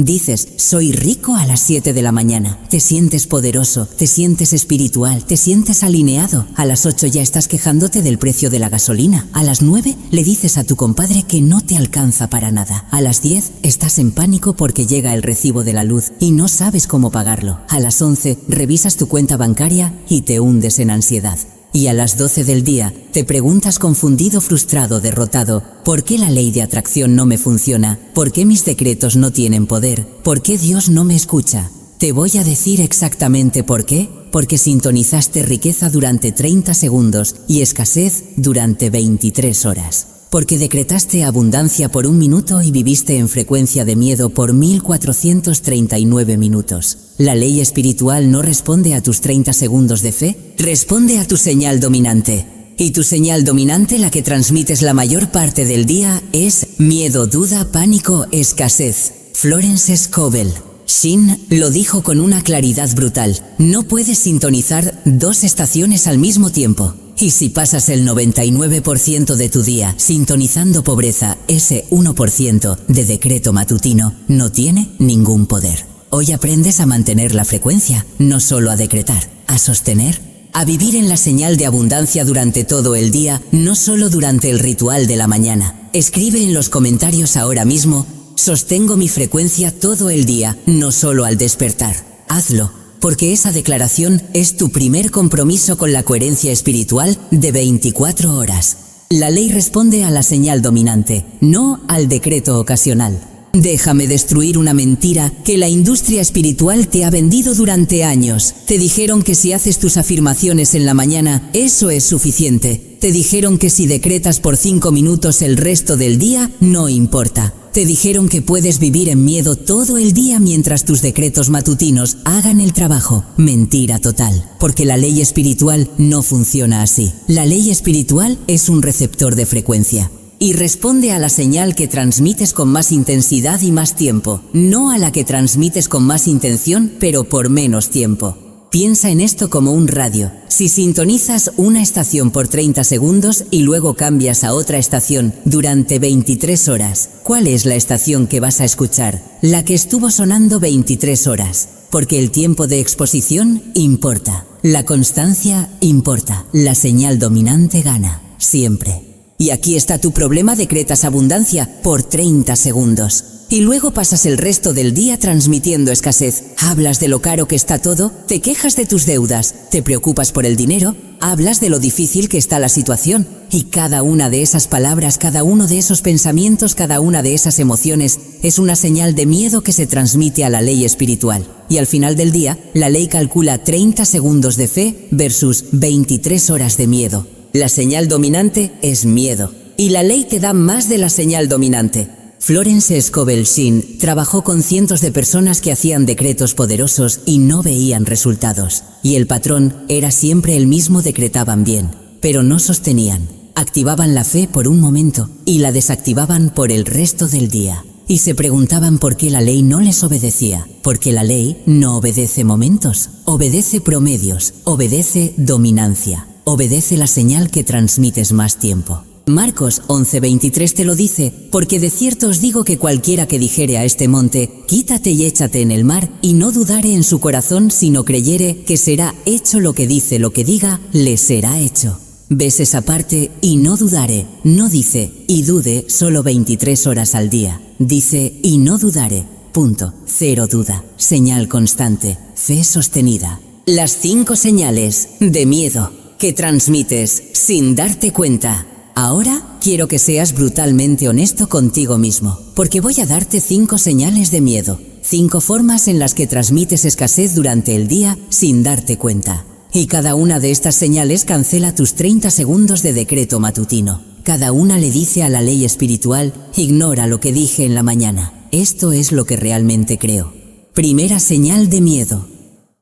Dices, soy rico a las 7 de la mañana. Te sientes poderoso, te sientes espiritual, te sientes alineado. A las 8 ya estás quejándote del precio de la gasolina. A las 9 le dices a tu compadre que no te alcanza para nada. A las 10 estás en pánico porque llega el recibo de la luz y no sabes cómo pagarlo. A las 11 revisas tu cuenta bancaria y te hundes en ansiedad. Y a las 12 del día te preguntas confundido, frustrado, derrotado, ¿por qué la ley de atracción no me funciona? ¿Por qué mis decretos no tienen poder? ¿Por qué Dios no me escucha? Te voy a decir exactamente por qué. Porque sintonizaste riqueza durante 30 segundos y escasez durante 23 horas. Porque decretaste abundancia por 1 minuto y viviste en frecuencia de miedo por 1439 minutos. La ley espiritual no responde a tus 30 segundos de fe, responde a tu señal dominante. Y tu señal dominante, la que transmites la mayor parte del día, es miedo, duda, pánico, escasez. Florence Scovel. Shin lo dijo con una claridad brutal. No puedes sintonizar 2 estaciones al mismo tiempo. Y si pasas el 99% de tu día sintonizando pobreza, ese 1% de decreto matutino no tiene ningún poder. Hoy aprendes a mantener la frecuencia, no solo a decretar, a sostener, a vivir en la señal de abundancia durante todo el día, no solo durante el ritual de la mañana. Escribe en los comentarios ahora mismo: sostengo mi frecuencia todo el día, no solo al despertar. Hazlo, porque esa declaración es tu primer compromiso con la coherencia espiritual de 24 horas. La ley responde a la señal dominante, no al decreto ocasional. Déjame destruir una mentira que la industria espiritual te ha vendido durante años. Te dijeron que si haces tus afirmaciones en la mañana, eso es suficiente. Te dijeron que si decretas por 5 minutos el resto del día, no importa. Te dijeron que puedes vivir en miedo todo el día mientras tus decretos matutinos hagan el trabajo. Mentira total, porque la ley espiritual no funciona así. La ley espiritual es un receptor de frecuencia y responde a la señal que transmites con más intensidad y más tiempo, no a la que transmites con más intención pero por menos tiempo. Piensa en esto como un radio. Si sintonizas una estación por 30 segundos y luego cambias a otra estación durante 23 horas, ¿cuál es la estación que vas a escuchar? La que estuvo sonando 23 horas. Porque el tiempo de exposición importa. La constancia importa. La señal dominante gana. Siempre. Y aquí está tu problema: decretas abundancia por 30 segundos. Y luego pasas el resto del día transmitiendo escasez. Hablas de lo caro que está todo, te quejas de tus deudas, te preocupas por el dinero, hablas de lo difícil que está la situación. Y cada una de esas palabras, cada uno de esos pensamientos, cada una de esas emociones es una señal de miedo que se transmite a la ley espiritual. Y al final del día, la ley calcula 30 segundos de fe versus 23 horas de miedo. La señal dominante es miedo. Y la ley te da más de la señal dominante. Florence Scovel Shinn trabajó con cientos de personas que hacían decretos poderosos y no veían resultados. Y el patrón era siempre el mismo: decretaban bien, pero no sostenían. Activaban la fe por un momento y la desactivaban por el resto del día. Y se preguntaban por qué la ley no les obedecía. Porque la ley no obedece momentos, obedece promedios, obedece dominancia, obedece la señal que transmites más tiempo. Marcos 11:23 te lo dice: porque de cierto os digo que cualquiera que dijere a este monte, quítate y échate en el mar, y no dudare en su corazón, sino creyere que será hecho lo que dice, lo que diga, le será hecho. ¿Ves esa parte? Y no dudare. No dice y dude solo 23 horas al día. Dice y no dudare. Punto. Cero duda. Señal constante. Fe sostenida. Las 5 señales de miedo que transmites sin darte cuenta. Ahora quiero que seas brutalmente honesto contigo mismo, porque voy a darte 5 señales de miedo, 5 formas en las que transmites escasez durante el día sin darte cuenta. Y cada una de estas señales cancela tus 30 segundos de decreto matutino. Cada una le dice a la ley espiritual: ignora lo que dije en la mañana. Esto es lo que realmente creo. Primera señal de miedo: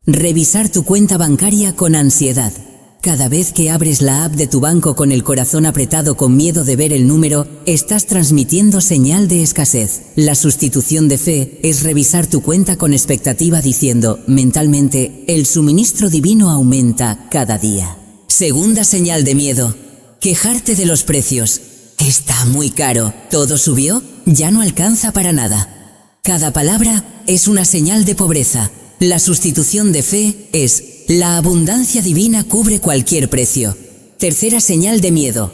revisar tu cuenta bancaria con ansiedad. Cada vez que abres la app de tu banco con el corazón apretado con miedo de ver el número, estás transmitiendo señal de escasez. La sustitución de fe es revisar tu cuenta con expectativa diciendo, mentalmente, el suministro divino aumenta cada día. Segunda señal de miedo: quejarte de los precios. Está muy caro. ¿Todo subió? Ya no alcanza para nada. Cada palabra es una señal de pobreza. La sustitución de fe es: la abundancia divina cubre cualquier precio. Tercera señal de miedo: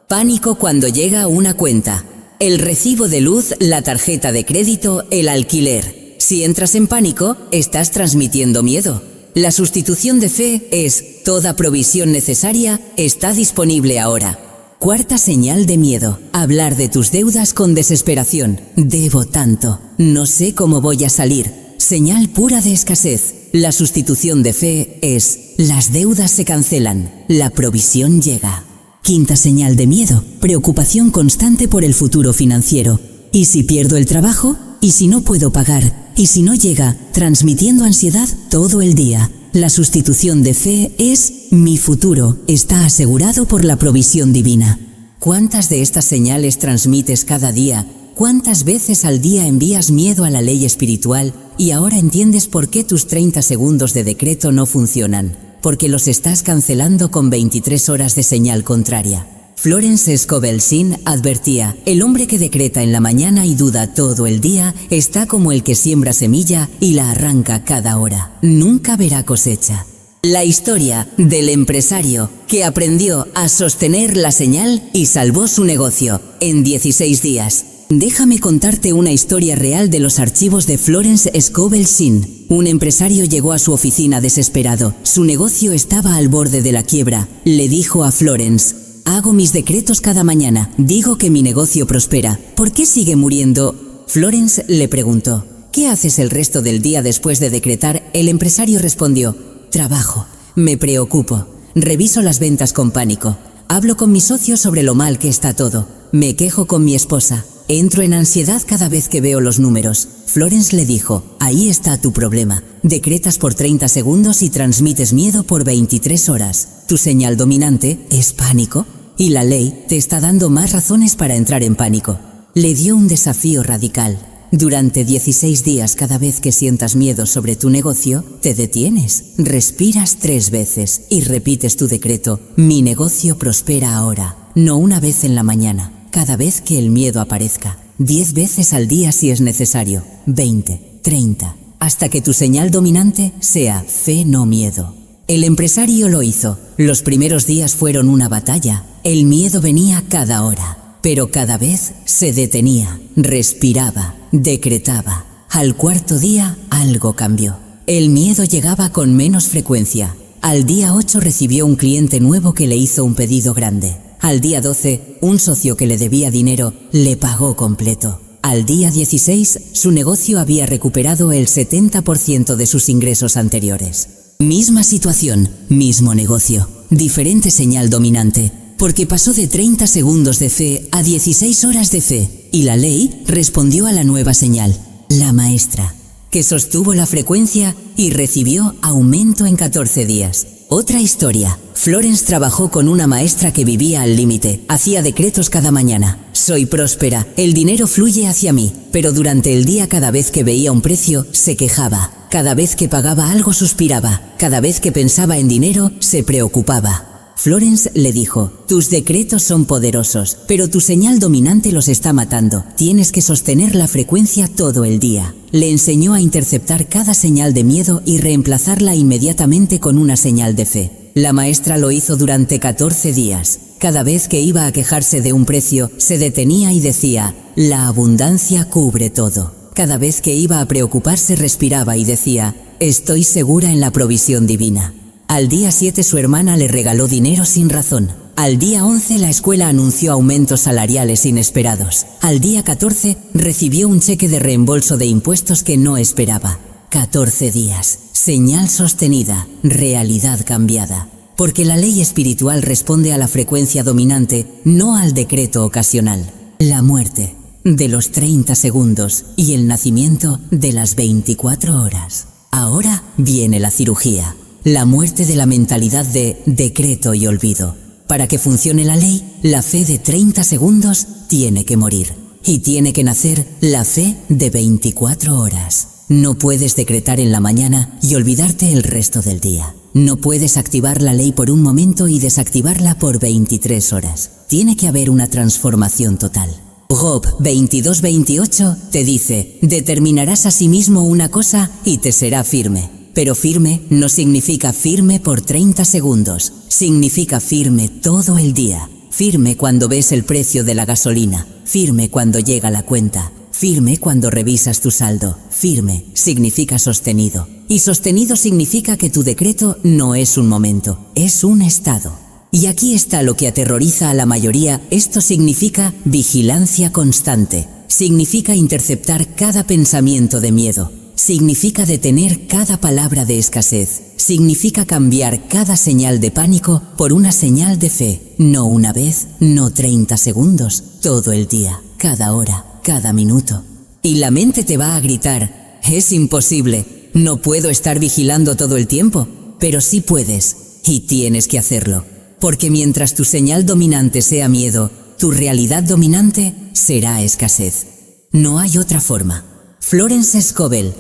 pánico cuando llega una cuenta. El recibo de luz, la tarjeta de crédito, el alquiler. Si entras en pánico, estás transmitiendo miedo. La sustitución de fe es: toda provisión necesaria está disponible ahora. Cuarta señal de miedo: hablar de tus deudas con desesperación. Debo tanto, no sé cómo voy a salir. Señal pura de escasez. La sustitución de fe es: las deudas se cancelan, la provisión llega. Quinta señal de miedo: preocupación constante por el futuro financiero. ¿Y si pierdo el trabajo? ¿Y si no puedo pagar? ¿Y si no llega? Transmitiendo ansiedad todo el día. La sustitución de fe es: mi futuro está asegurado por la provisión divina. ¿Cuántas de estas señales transmites cada día? ¿Cuántas veces al día envías miedo a la ley espiritual y ahora entiendes por qué tus 30 segundos de decreto no funcionan? Porque los estás cancelando con 23 horas de señal contraria. Florence Scovel Shinn advertía: el hombre que decreta en la mañana y duda todo el día está como el que siembra semilla y la arranca cada hora. Nunca verá cosecha. La historia del empresario que aprendió a sostener la señal y salvó su negocio en 16 días. Déjame contarte una historia real de los archivos de Florence Scovel Shinn. Un empresario llegó a su oficina desesperado. Su negocio estaba al borde de la quiebra. Le dijo a Florence: hago mis decretos cada mañana. Digo que mi negocio prospera. ¿Por qué sigue muriendo? Florence le preguntó: ¿qué haces el resto del día después de decretar? El empresario respondió: trabajo, me preocupo, reviso las ventas con pánico, hablo con mi socio sobre lo mal que está todo, me quejo con mi esposa. Entro en ansiedad cada vez que veo los números. Florence le dijo: ahí está tu problema. Decretas por 30 segundos y transmites miedo por 23 horas. Tu señal dominante es pánico y la ley te está dando más razones para entrar en pánico. Le dio un desafío radical. Durante 16 días, cada vez que sientas miedo sobre tu negocio, te detienes, respiras 3 veces y repites tu decreto: mi negocio prospera ahora. No una vez en la mañana. Cada vez que el miedo aparezca, 10 veces al día si es necesario, 20, 30, hasta que tu señal dominante sea fe, no miedo. El empresario lo hizo. Los primeros días fueron una batalla. El miedo venía cada hora, pero cada vez se detenía, respiraba, decretaba. Al cuarto día algo cambió. El miedo llegaba con menos frecuencia. Al día 8 recibió un cliente nuevo que le hizo un pedido grande. Al día 12, un socio que le debía dinero le pagó completo. Al día 16, su negocio había recuperado el 70% de sus ingresos anteriores. Misma situación, mismo negocio, diferente señal dominante, porque pasó de 30 segundos de fe a 16 horas de fe, y la ley respondió a la nueva señal, la maestra, que sostuvo la frecuencia y recibió aumento en 14 días. Otra historia. Florence trabajó con una maestra que vivía al límite. Hacía decretos cada mañana. Soy próspera, el dinero fluye hacia mí. Pero durante el día, cada vez que veía un precio, se quejaba. Cada vez que pagaba algo, suspiraba. Cada vez que pensaba en dinero, se preocupaba. Florence le dijo: tus decretos son poderosos, pero tu señal dominante los está matando. Tienes que sostener la frecuencia todo el día. Le enseñó a interceptar cada señal de miedo y reemplazarla inmediatamente con una señal de fe. La maestra lo hizo durante 14 días. Cada vez que iba a quejarse de un precio, se detenía y decía: la abundancia cubre todo. Cada vez que iba a preocuparse, respiraba y decía: estoy segura en la provisión divina. Al día 7 su hermana le regaló dinero sin razón. Al día 11 la escuela anunció aumentos salariales inesperados. Al día 14 recibió un cheque de reembolso de impuestos que no esperaba. 14 días. Señal sostenida, realidad cambiada. Porque la ley espiritual responde a la frecuencia dominante, no al decreto ocasional. La muerte de los 30 segundos y el nacimiento de las 24 horas. Ahora viene la cirugía. La muerte de la mentalidad de decreto y olvido. Para que funcione la ley, la fe de 30 segundos tiene que morir. Y tiene que nacer la fe de 24 horas. No puedes decretar en la mañana y olvidarte el resto del día. No puedes activar la ley por un momento y desactivarla por 23 horas. Tiene que haber una transformación total. Job 22:28 te dice: determinarás a sí mismo una cosa y te será firme. Pero firme no significa firme por 30 segundos, significa firme todo el día. Firme cuando ves el precio de la gasolina, firme cuando llega la cuenta, firme cuando revisas tu saldo. Firme significa sostenido, y sostenido significa que tu decreto no es un momento, es un estado. Y aquí está lo que aterroriza a la mayoría. Esto significa vigilancia constante, significa interceptar cada pensamiento de miedo, significa detener cada palabra de escasez, significa cambiar cada señal de pánico por una señal de fe, no una vez, no 30 segundos, todo el día, cada hora, cada minuto. Y la mente te va a gritar: es imposible, no puedo estar vigilando todo el tiempo. Pero sí puedes, y tienes que hacerlo. Porque mientras tu señal dominante sea miedo, tu realidad dominante será escasez. No hay otra forma. Florence Scovel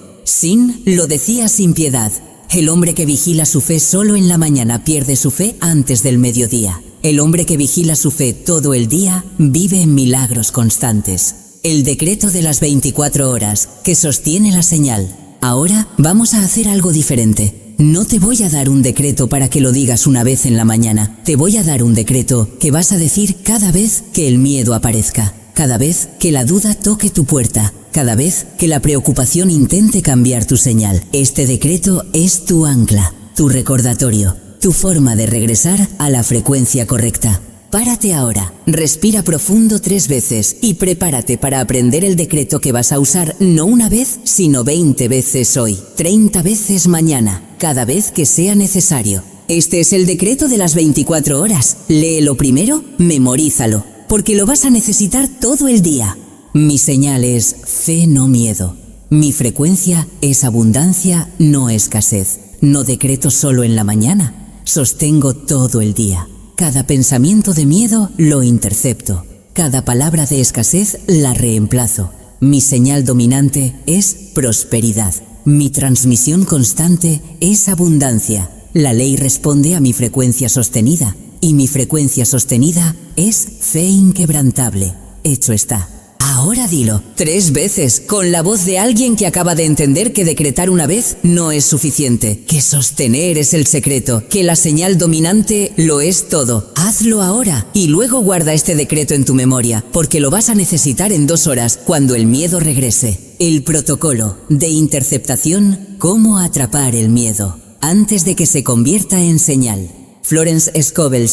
lo decía sin piedad: el hombre que vigila su fe solo en la mañana pierde su fe antes del mediodía. El hombre que vigila su fe todo el día vive en milagros constantes. El decreto de las 24 horas que sostiene la señal. Ahora vamos a hacer algo diferente. No te voy a dar un decreto para que lo digas una vez en la mañana. Te voy a dar un decreto que vas a decir cada vez que el miedo aparezca, cada vez que la duda toque tu puerta, cada vez que la preocupación intente cambiar tu señal. Este decreto es tu ancla, tu recordatorio, tu forma de regresar a la frecuencia correcta. Párate ahora, respira profundo 3 veces y prepárate para aprender el decreto que vas a usar no una vez, sino 20 veces hoy, 30 veces mañana, cada vez que sea necesario. Este es el decreto de las 24 horas. Léelo primero, memorízalo, porque lo vas a necesitar todo el día. Mi señal es fe, no miedo. Mi frecuencia es abundancia, no escasez. No decreto solo en la mañana, sostengo todo el día. Cada pensamiento de miedo lo intercepto. Cada palabra de escasez la reemplazo. Mi señal dominante es prosperidad. Mi transmisión constante es abundancia. La ley responde a mi frecuencia sostenida, y mi frecuencia sostenida es fe inquebrantable. Hecho está. Ahora dilo 3 veces, con la voz de alguien que acaba de entender que decretar una vez no es suficiente, que sostener es el secreto, que la señal dominante lo es todo. Hazlo ahora y luego guarda este decreto en tu memoria, porque lo vas a necesitar en 2 horas, cuando el miedo regrese. El protocolo de interceptación: cómo atrapar el miedo antes de que se convierta en señal. Florence Scovel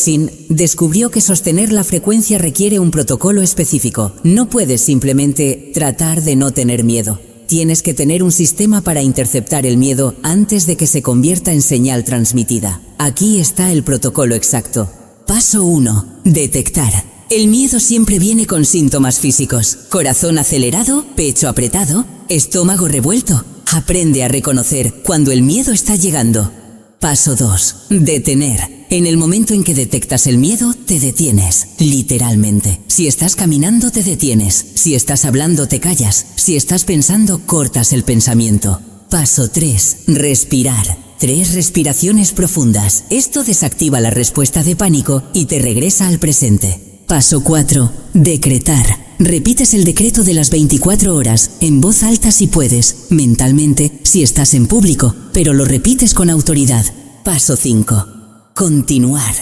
descubrió que sostener la frecuencia requiere un protocolo específico. No puedes simplemente tratar de no tener miedo. Tienes que tener un sistema para interceptar el miedo antes de que se convierta en señal transmitida. Aquí está el protocolo exacto. Paso 1. Detectar. El miedo siempre viene con síntomas físicos: corazón acelerado, pecho apretado, estómago revuelto. Aprende a reconocer cuando el miedo está llegando. Paso 2. Detener. En el momento en que detectas el miedo, te detienes, literalmente. Si estás caminando, te detienes. Si estás hablando, te callas. Si estás pensando, cortas el pensamiento. Paso 3. Respirar. 3 respiraciones profundas. Esto desactiva la respuesta de pánico y te regresa al presente. Paso 4. Decretar. Repites el decreto de las 24 horas, en voz alta si puedes, mentalmente si estás en público, pero lo repites con autoridad. Paso 5. Continuar.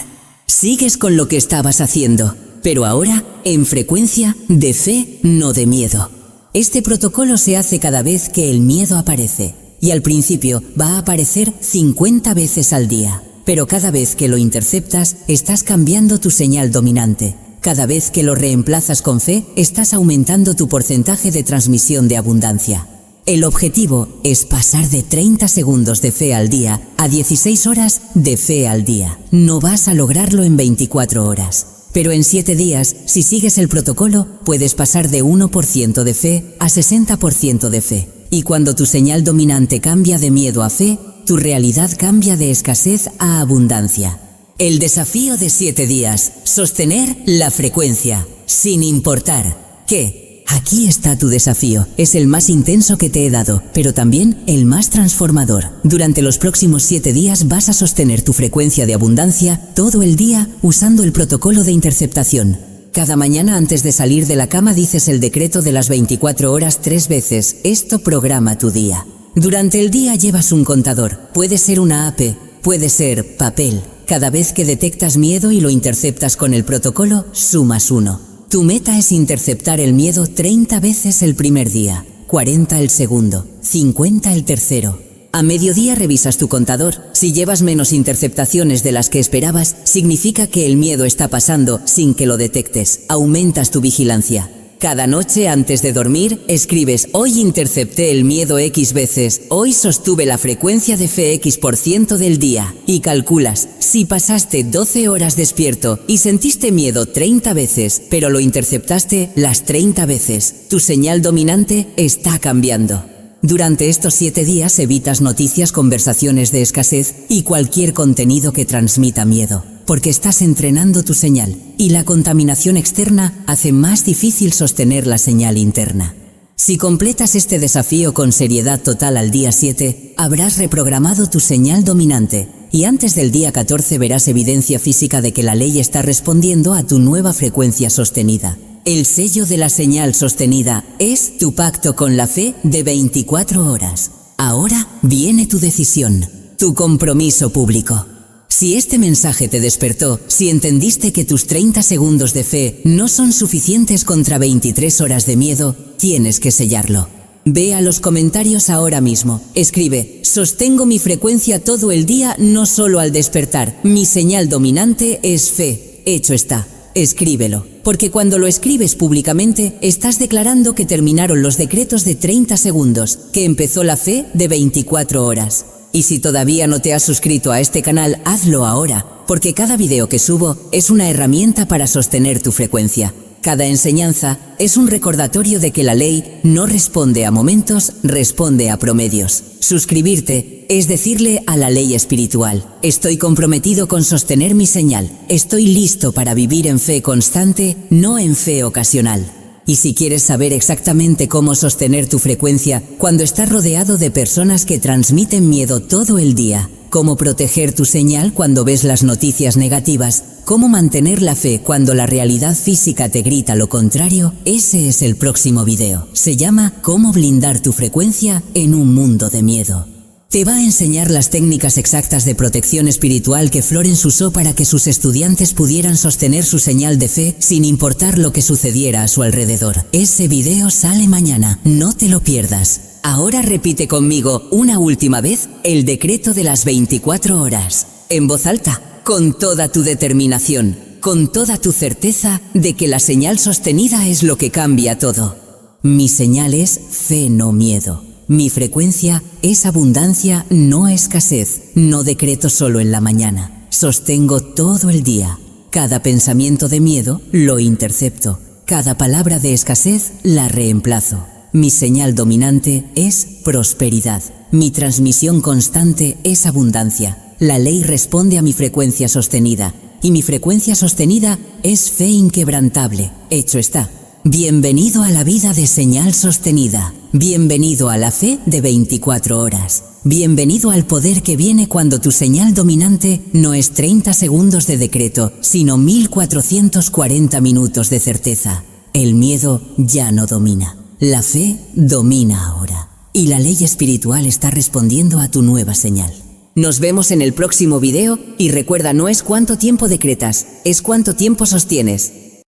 Sigues con lo que estabas haciendo, pero ahora en frecuencia de fe, no de miedo. Este protocolo se hace cada vez que el miedo aparece, y al principio va a aparecer 50 veces al día, pero cada vez que lo interceptas, estás cambiando tu señal dominante. Cada vez que lo reemplazas con fe, estás aumentando tu porcentaje de transmisión de abundancia. El objetivo es pasar de 30 segundos de fe al día a 16 horas de fe al día. No vas a lograrlo en 24 horas. Pero en 7 días, si sigues el protocolo, puedes pasar de 1% de fe a 60% de fe. Y cuando tu señal dominante cambia de miedo a fe, tu realidad cambia de escasez a abundancia. El desafío de 7 días: sostener la frecuencia, sin importar qué. Aquí está tu desafío. Es el más intenso que te he dado, pero también el más transformador. Durante los próximos 7 días vas a sostener tu frecuencia de abundancia todo el día usando el protocolo de interceptación. Cada mañana antes de salir de la cama dices el decreto de las 24 horas 3 veces. Esto programa tu día. Durante el día llevas un contador. Puede ser una app, puede ser papel. Cada vez que detectas miedo y lo interceptas con el protocolo, sumas 1. Tu meta es interceptar el miedo 30 veces el primer día, 40 el segundo, 50 el tercero. A mediodía revisas tu contador. Si llevas menos interceptaciones de las que esperabas, significa que el miedo está pasando sin que lo detectes. Aumentas tu vigilancia. Cada noche antes de dormir, escribes: hoy intercepté el miedo X veces, hoy sostuve la frecuencia de fe X% del día. Y calculas, si pasaste 12 horas despierto y sentiste miedo 30 veces, pero lo interceptaste las 30 veces, tu señal dominante está cambiando. Durante estos 7 días evitas noticias, conversaciones de escasez y cualquier contenido que transmita miedo, porque estás entrenando tu señal y la contaminación externa hace más difícil sostener la señal interna. Si completas este desafío con seriedad total al día 7, habrás reprogramado tu señal dominante y antes del día 14 verás evidencia física de que la ley está respondiendo a tu nueva frecuencia sostenida. El sello de la señal sostenida es tu pacto con la fe de 24 horas. Ahora viene tu decisión, tu compromiso público. Si este mensaje te despertó, si entendiste que tus 30 segundos de fe no son suficientes contra 23 horas de miedo, tienes que sellarlo. Ve a los comentarios ahora mismo. Escribe: sostengo mi frecuencia todo el día, no solo al despertar. Mi señal dominante es fe. Hecho está. Escríbelo, porque cuando lo escribes públicamente, estás declarando que terminaron los decretos de 30 segundos, que empezó la fe de 24 horas. Y si todavía no te has suscrito a este canal, hazlo ahora, porque cada video que subo es una herramienta para sostener tu frecuencia. Cada enseñanza es un recordatorio de que la ley no responde a momentos, responde a promedios. Suscribirte es decirle a la ley espiritual: estoy comprometido con sostener mi señal, estoy listo para vivir en fe constante, no en fe ocasional. Y si quieres saber exactamente cómo sostener tu frecuencia cuando estás rodeado de personas que transmiten miedo todo el día, cómo proteger tu señal cuando ves las noticias negativas, cómo mantener la fe cuando la realidad física te grita lo contrario, ese es el próximo video. Se llama Cómo blindar tu frecuencia en un mundo de miedo. Te va a enseñar las técnicas exactas de protección espiritual que Florence usó para que sus estudiantes pudieran sostener su señal de fe sin importar lo que sucediera a su alrededor. Ese video sale mañana, no te lo pierdas. Ahora repite conmigo una última vez el decreto de las 24 horas, en voz alta, con toda tu determinación, con toda tu certeza de que la señal sostenida es lo que cambia todo. Mi señal es fe, no miedo. Mi frecuencia es abundancia, no escasez. No decreto solo en la mañana. Sostengo todo el día. Cada pensamiento de miedo lo intercepto. Cada palabra de escasez la reemplazo. Mi señal dominante es prosperidad. Mi transmisión constante es abundancia. La ley responde a mi frecuencia sostenida. Y mi frecuencia sostenida es fe inquebrantable. Hecho está. Bienvenido a la vida de señal sostenida. Bienvenido a la fe de 24 horas. Bienvenido al poder que viene cuando tu señal dominante no es 30 segundos de decreto, sino 1440 minutos de certeza. El miedo ya no domina. La fe domina ahora. Y la ley espiritual está respondiendo a tu nueva señal. Nos vemos en el próximo video y recuerda, no es cuánto tiempo decretas, es cuánto tiempo sostienes.